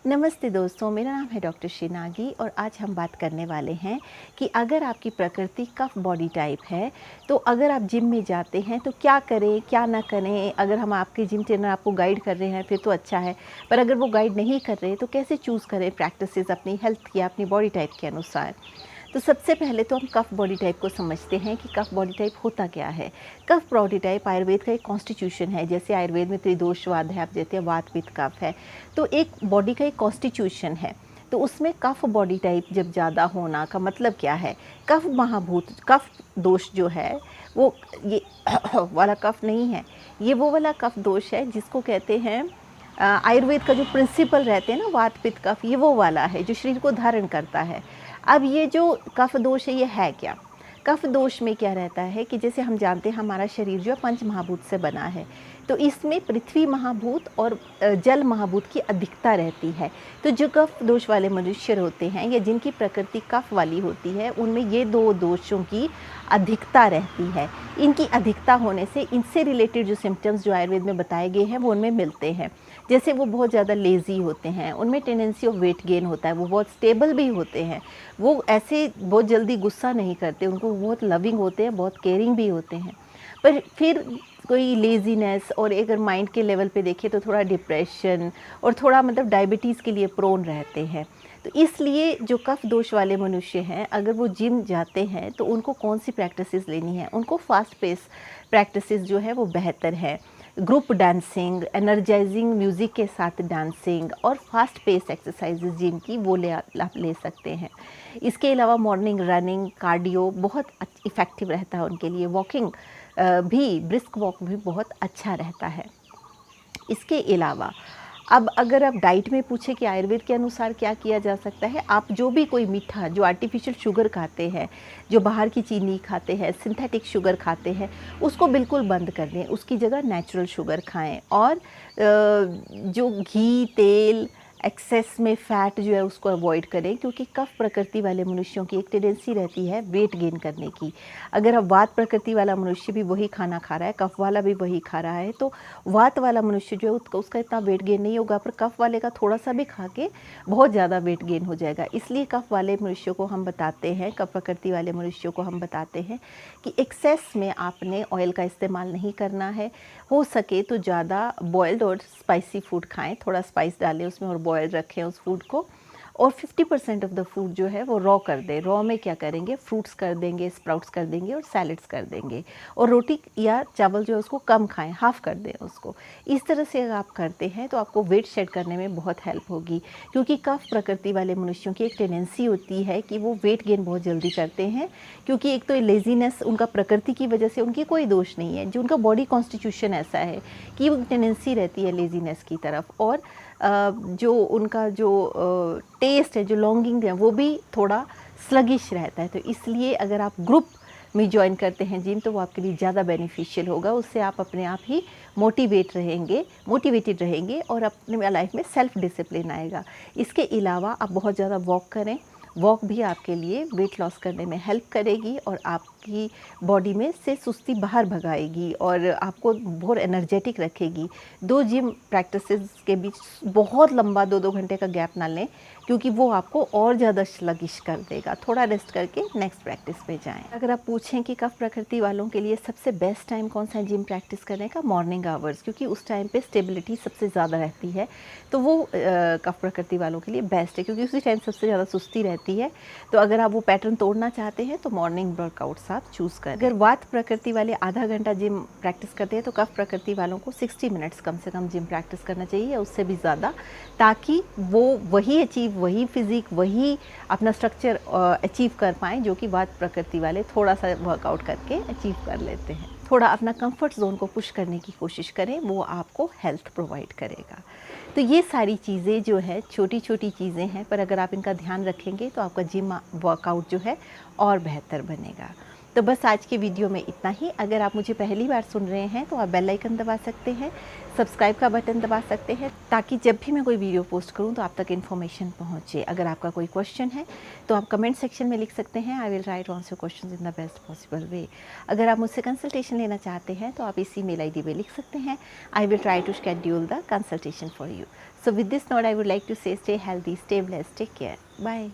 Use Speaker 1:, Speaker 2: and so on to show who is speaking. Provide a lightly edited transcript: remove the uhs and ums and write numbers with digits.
Speaker 1: नमस्ते दोस्तों, मेरा नाम है डॉक्टर शिनागी और आज हम बात करने वाले हैं कि अगर आपकी प्रकृति कफ बॉडी टाइप है तो अगर आप जिम में जाते हैं तो क्या करें क्या ना करें। अगर हम आपके जिम ट्रेनर आपको गाइड कर रहे हैं फिर तो अच्छा है, पर अगर वो गाइड नहीं कर रहे तो कैसे चूज़ करें प्रैक्टिसेस अपनी हेल्थ या अपनी बॉडी टाइप के अनुसार। तो सबसे पहले तो हम कफ बॉडी टाइप को समझते हैं कि कफ बॉडी टाइप होता क्या है। कफ बॉडी टाइप आयुर्वेद का एक कॉन्स्टिट्यूशन है। जैसे आयुर्वेद में त्रिदोषवाद है, आप जैसे वात पित्त कफ है, तो एक बॉडी का एक कॉन्स्टिट्यूशन है। तो उसमें कफ बॉडी टाइप जब ज़्यादा होना का मतलब क्या है, कफ महाभूत कफ दोष जो है वो ये वाला कफ नहीं है, ये वो वाला कफ दोष है जिसको कहते हैं आयुर्वेद का जो प्रिंसिपल रहते हैं ना, वात पित्त कफ, ये वो वाला है जो शरीर को धारण करता है। अब ये जो कफ दोष है ये है क्या। कफ दोष में क्या रहता है कि जैसे हम जानते हैं हमारा शरीर जो है पंच महाभूत से बना है, तो इसमें पृथ्वी महाभूत और जल महाभूत की अधिकता रहती है। तो जो कफ दोष वाले मनुष्य होते हैं या जिनकी प्रकृति कफ वाली होती है उनमें ये दो दोषों की अधिकता रहती है। इनकी अधिकता होने से इनसे रिलेटेड जो सिम्टम्स जो आयुर्वेद में बताए गए हैं वो उनमें मिलते हैं। जैसे वो बहुत ज़्यादा लेज़ी होते हैं, उनमें टेंडेंसी ऑफ वेट गेन होता है, वो बहुत स्टेबल भी होते हैं, वो ऐसे बहुत जल्दी गुस्सा नहीं करते, उनको बहुत लविंग होते हैं, बहुत केयरिंग भी होते हैं। पर फिर कोई लेज़ीनेस और अगर माइंड के लेवल पे देखें तो थोड़ा डिप्रेशन और थोड़ा मतलब डायबिटीज़ के लिए प्रोन रहते हैं। तो इसलिए जो कफ दोष वाले मनुष्य हैं अगर वो जिम जाते हैं तो उनको कौन सी प्रैक्टिसेस लेनी है, उनको फास्ट पेस प्रैक्टिसेस जो है वो बेहतर है। ग्रुप डांसिंग, एनर्जाइजिंग म्यूज़िक के साथ डांसिंग और फास्ट पेस एक्सरसाइजेज जिम की वो आप ले सकते हैं। इसके अलावा मॉर्निंग रनिंग, कार्डियो बहुत इफ़ेक्टिव रहता है उनके लिए। वॉकिंग भी, ब्रिस्क वॉक भी बहुत अच्छा रहता है। इसके अलावा अब अगर आप डाइट में पूछे कि आयुर्वेद के अनुसार क्या किया जा सकता है, आप जो भी कोई मीठा जो आर्टिफिशियल शुगर खाते हैं, जो बाहर की चीनी खाते हैं, सिंथेटिक शुगर खाते हैं, उसको बिल्कुल बंद कर दें। उसकी जगह नेचुरल शुगर खाएं और जो घी, तेल, एक्सेस में फ़ैट जो है उसको अवॉइड करें, क्योंकि कफ प्रकृति वाले मनुष्यों की एक टेंडेंसी रहती है वेट गेन करने की। अगर अब वात प्रकृति वाला मनुष्य भी वही खाना खा रहा है, कफ वाला भी वही खा रहा है, तो वात वाला मनुष्य जो है उसका इतना वेट गेन नहीं होगा, पर कफ वाले का थोड़ा सा भी खा के बहुत ज़्यादा वेट गेन हो जाएगा। इसलिए कफ वाले मनुष्यों को हम बताते हैं, कफ प्रकृति वाले मनुष्यों को हम बताते हैं कि एक्सेस में आपने ऑयल का इस्तेमाल नहीं करना है। हो सके तो ज़्यादा बॉयल्ड और स्पाइसी फूड खाएँ, थोड़ा स्पाइस डालें उसमें और बॉयल रखें उस फूड को। और 50% ऑफ द फूड जो है वो रॉ कर दें। रॉ में क्या करेंगे, फ्रूट्स कर देंगे, स्प्राउट्स कर देंगे और सैलड्स कर देंगे। और रोटी या चावल जो है उसको कम खाएं, हाफ़ कर दें उसको। इस तरह से अगर आप करते हैं तो आपको वेट शेड करने में बहुत हेल्प होगी, क्योंकि कफ प्रकृति वाले मनुष्यों की एक टेंडेंसी होती है कि वो वेट गेन बहुत जल्दी करते हैं। क्योंकि एक तो लेज़ीनेस उनका प्रकृति की वजह से, उनकी कोई दोष नहीं है, जो उनका बॉडी कॉन्स्टिट्यूशन ऐसा है कि वो टेंडेंसी रहती है लेज़ीनेस की तरफ। और जो उनका जो टेस्ट है, जो लॉन्गिंग है, वो भी थोड़ा स्लगिश रहता है। तो इसलिए अगर आप ग्रुप में ज्वाइन करते हैं जिम तो वो आपके लिए ज़्यादा बेनिफिशियल होगा। उससे आप अपने आप ही मोटिवेटेड रहेंगे और अपने लाइफ में सेल्फ डिसिप्लिन आएगा। इसके अलावा आप बहुत ज़्यादा वॉक करें। वॉक भी आपके लिए वेट लॉस करने में हेल्प करेगी और आपकी बॉडी में से सुस्ती बाहर भगाएगी और आपको बहुत एनर्जेटिक रखेगी। दो जिम प्रैक्टिसेस के बीच बहुत लंबा 2-2 घंटे का गैप ना लें, क्योंकि वो आपको और ज़्यादा स्लगिश कर देगा। थोड़ा रेस्ट करके नेक्स्ट प्रैक्टिस पे जाएं। अगर आप पूछें कि कफ प्रकृति वालों के लिए सबसे बेस्ट टाइम कौन सा है जिम प्रैक्टिस करने का, मॉर्निंग आवर्स, क्योंकि उस टाइम पे स्टेबिलिटी सबसे ज़्यादा रहती है। तो वो कफ प्रकृति वालों के लिए बेस्ट है, क्योंकि उसी टाइम सबसे ज़्यादा सुस्ती रहती है। तो अगर आप वो पैटर्न तोड़ना चाहते हैं तो मॉर्निंग वर्कआउट्स आप चूज़ करें। अगर वात प्रकृति वाले आधा घंटा जिम प्रैक्टिस करते हैं तो कफ प्रकृति वालों को 60 मिनट्स कम से कम जिम प्रैक्टिस करना चाहिए, या उससे भी ज़्यादा, ताकि वो वही फिज़िक, वही अपना स्ट्रक्चर अचीव कर पाएँ जो कि वात प्रकृति वाले थोड़ा सा वर्कआउट करके अचीव कर लेते हैं। थोड़ा अपना कंफर्ट जोन को पुश करने की कोशिश करें, वो आपको हेल्थ प्रोवाइड करेगा। तो ये सारी चीज़ें जो है छोटी छोटी चीज़ें हैं, पर अगर आप इनका ध्यान रखेंगे तो आपका जिम वर्कआउट जो है और बेहतर बनेगा। तो बस आज के वीडियो में इतना ही। अगर आप मुझे पहली बार सुन रहे हैं तो आप बेल आइकन दबा सकते हैं, सब्सक्राइब का बटन दबा सकते हैं ताकि जब भी मैं कोई वीडियो पोस्ट करूं तो आप तक इन्फॉर्मेशन पहुंचे। अगर आपका कोई क्वेश्चन है तो आप कमेंट सेक्शन में लिख सकते हैं। I will try to answer questions in the best possible way. अगर आप मुझसे कंसल्टेशन लेना चाहते हैं तो आप इसी मेल आईडी पे लिख सकते हैं। I will try to schedule the consultation for you. So with this note I would like to say stay healthy, stay blessed, take care, bye.